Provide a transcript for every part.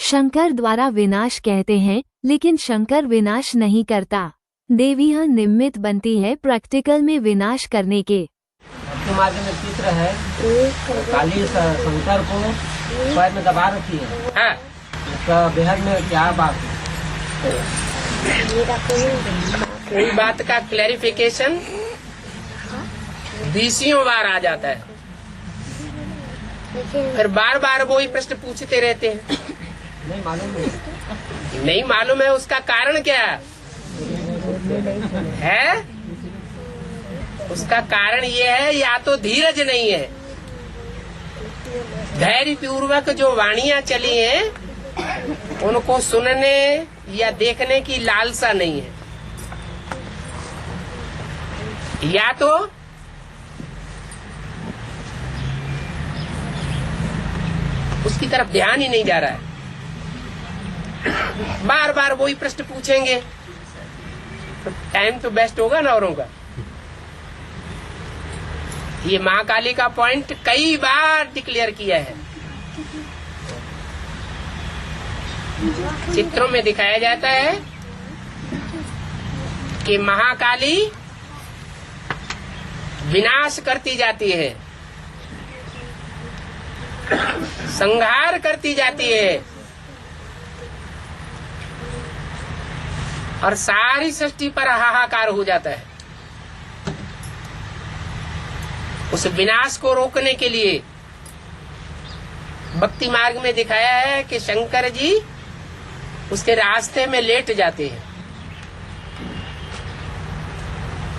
शंकर द्वारा विनाश कहते हैं, लेकिन शंकर विनाश नहीं करता। देवियां निमित्त बनती है प्रैक्टिकल में विनाश करने के। मार्ग में चित्र है, काली शंकर को पैर में दबा रखी है। हाँ। इसका बेहद में क्या बात है? कोई बात का क्लैरिफिकेशन 20 बार आ जाता है, फिर बार बार वो ही प्रश्न पूछते रहते हैं। नहीं मालूम है उसका कारण क्या है? उसका कारण ये है, या तो धीरज नहीं है, धैर्य पूर्वक जो वाणियां चली हैं उनको सुनने या देखने की लालसा नहीं है, या तो उसकी तरफ ध्यान ही नहीं जा रहा है। बार बार वही प्रश्न पूछेंगे तो टाइम तो बेस्ट होगा ना औरों का। ये महाकाली का पॉइंट कई बार डिक्लेयर किया है, चित्रों में दिखाया जाता है कि महाकाली विनाश करती जाती है, संहार करती जाती है, और सारी सृष्टि पर हाहाकार हो जाता है। उस विनाश को रोकने के लिए भक्ति मार्ग में दिखाया है कि शंकर जी उसके रास्ते में लेट जाते हैं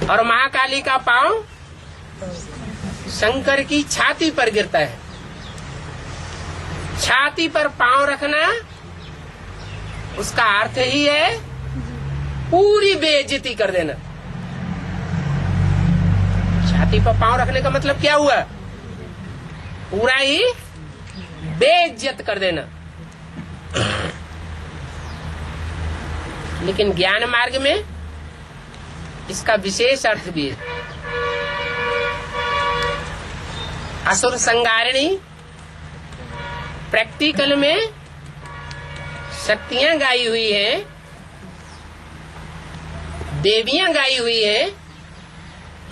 और महाकाली का पांव शंकर की छाती पर गिरता है। छाती पर पांव रखना उसका अर्थ ही है पूरी बेइज्जती कर देना। छाती पर पांव रखने का मतलब क्या हुआ? पूरा ही बेइज्जत कर देना। लेकिन ज्ञान मार्ग में इसका विशेष अर्थ भी है। असुर संहारिणी प्रैक्टिकल में शक्तियां गाई हुई हैं, देवियां गाई हुई हैं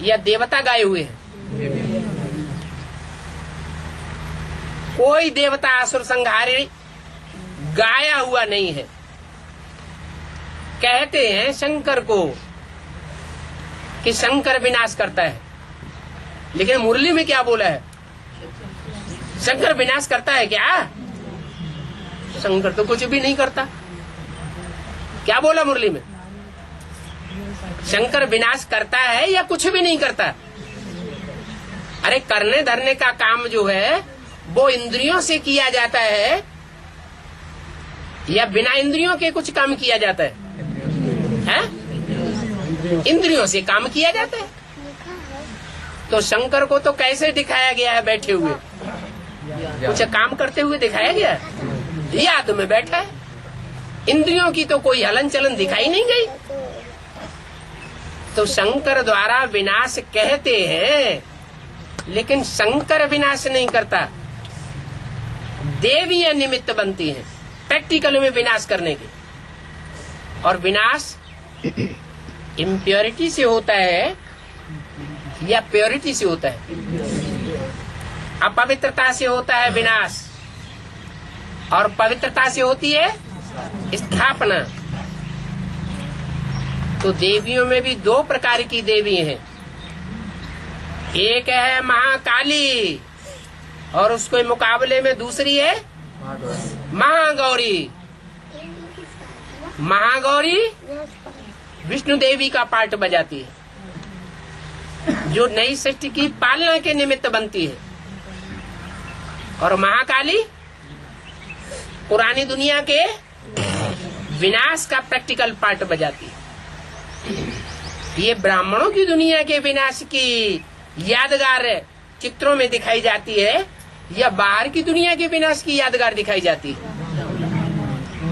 या देवता गाए हुए हैं? कोई देवता असुर संहारिणी गाया हुआ नहीं है। कहते हैं शंकर को कि शंकर विनाश करता है, लेकिन मुरली में क्या बोला है? शंकर विनाश करता है क्या? शंकर तो कुछ भी नहीं करता। क्या बोला मुरली में? शंकर विनाश करता है या कुछ भी नहीं करता? अरे करने धरने का काम जो है वो इंद्रियों से किया जाता है या बिना इंद्रियों के कुछ काम किया जाता है? इंद्रियों से काम किया जाता है। तो शंकर को तो कैसे दिखाया गया है? बैठे हुए, कुछ काम करते हुए दिखाया गया है? याद में बैठा है। इंद्रियों की तो कोई हलन चलन दिखाई नहीं गई। तो शंकर द्वारा विनाश कहते हैं, लेकिन शंकर विनाश नहीं करता। देवियां निमित्त बनती हैं प्रैक्टिकल में विनाश करने के। और विनाश इम्प्योरिटी से होता है या प्योरिटी से होता है? अपवित्रता से होता है विनाश, और पवित्रता से होती है स्थापना। तो देवियों में भी दो प्रकार की देवी हैं। एक है महाकाली और उसके मुकाबले में दूसरी है महागौरी। महागौरी विष्णु देवी का पार्ट बजाती है, जो नई सृष्टि की पालना के निमित्त बनती है। और महाकाली पुरानी दुनिया के विनाश का प्रैक्टिकल पार्ट बजाती है। ये ब्राह्मणों की दुनिया के विनाश की यादगार चित्रों में दिखाई जाती है या बाहर की दुनिया के विनाश की यादगार दिखाई जाती है?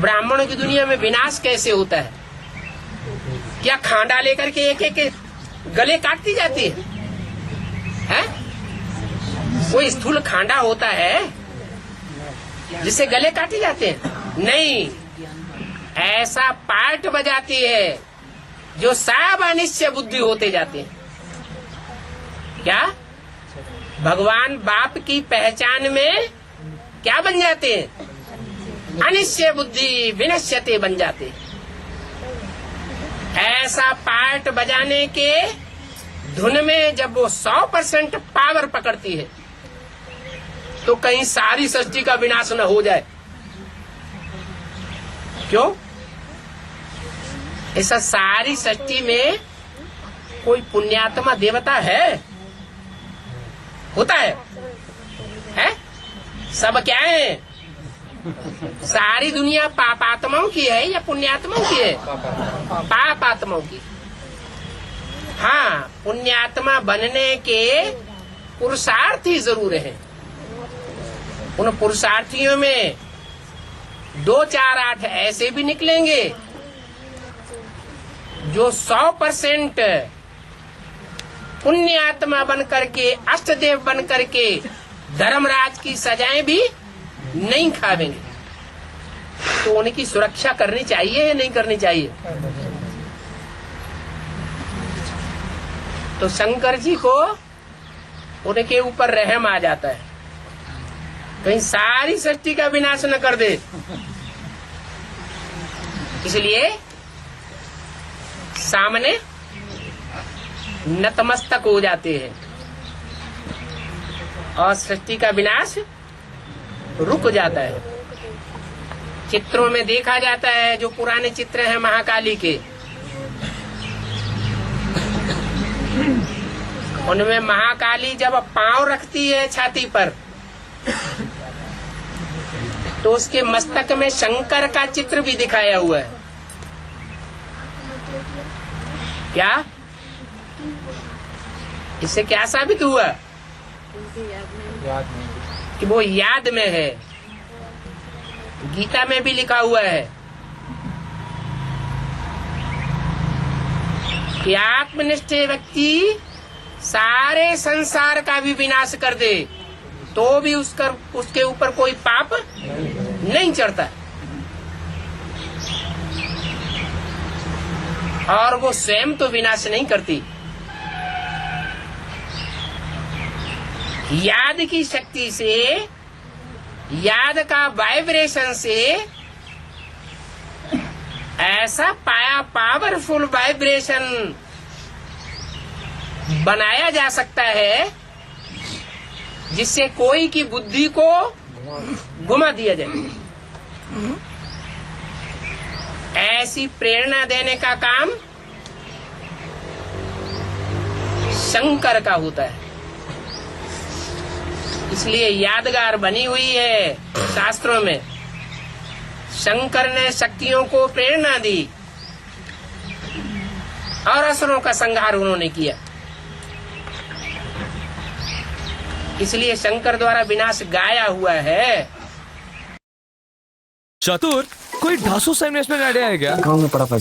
ब्राह्मणों की दुनिया में विनाश कैसे होता है? क्या खांडा लेकर के एक एक गले काटती जाती है? कोई स्थूल खांडा होता है जिससे गले काटे जाते हैं? नहीं, ऐसा पार्ट बजाती है जो सब अनिश्चय बुद्धि होते जाते हैं। क्या भगवान बाप की पहचान में क्या बन जाते हैं? अनिश्चय बुद्धि विनश्यते बन जाते। ऐसा पार्ट बजाने के धुन में जब वो 100% पावर पकड़ती है तो कहीं सारी सृष्टि का विनाश न हो जाए। क्यों? ऐसा सारी सृष्टि में कोई पुण्यात्मा देवता है? होता है? सब क्या है? सारी दुनिया पापात्माओं की है या पुण्यात्माओं की है? पापात्माओं की। हाँ, पुण्यात्मा बनने के पुरुषार्थी जरूर हैं। उन पुरुषार्थियों में 2, 4, 8 ऐसे भी निकलेंगे जो 100% पुण्यात्मा बन करके, अष्टदेव बन करके धर्मराज की सजाएं भी नहीं खावेंगे। तो उनकी सुरक्षा करनी चाहिए या नहीं करनी चाहिए? तो शंकर जी को उनके ऊपर रहम आ जाता है, कहीं सारी सृष्टि का विनाश न कर दे। इसलिए सामने नतमस्तक हो जाते हैं और सृष्टि का विनाश रुक जाता है। चित्रों में देखा जाता है, जो पुराने चित्र हैं महाकाली के, उनमें महाकाली जब पांव रखती है छाती पर तो उसके मस्तक में शंकर का चित्र भी दिखाया हुआ है। क्या इससे क्या साबित हुआ? कि वो याद में है। गीता में भी लिखा हुआ है कि आत्मनिष्ठ व्यक्ति सारे संसार का भी विनाश कर दे तो भी उसके ऊपर कोई पाप नहीं चढ़ता, और वो स्वयं तो विनाश नहीं करती। याद की शक्ति से, याद का वाइब्रेशन से ऐसा पावरफुल वाइब्रेशन बनाया जा सकता है जिससे कोई की बुद्धि को घुमा दिया जाए। ऐसी प्रेरणा देने का काम शंकर का होता है। इसलिए यादगार बनी हुई है शास्त्रों में। शंकर ने शक्तियों को प्रेरणा दी और असुरों का संहार उन्होंने किया। इसलिए शंकर द्वारा विनाश गाया हुआ है। चतुर, कोई ढासू सा इन्वेस्टमेंट आइडिया है क्या? अकाउंट में पड़ा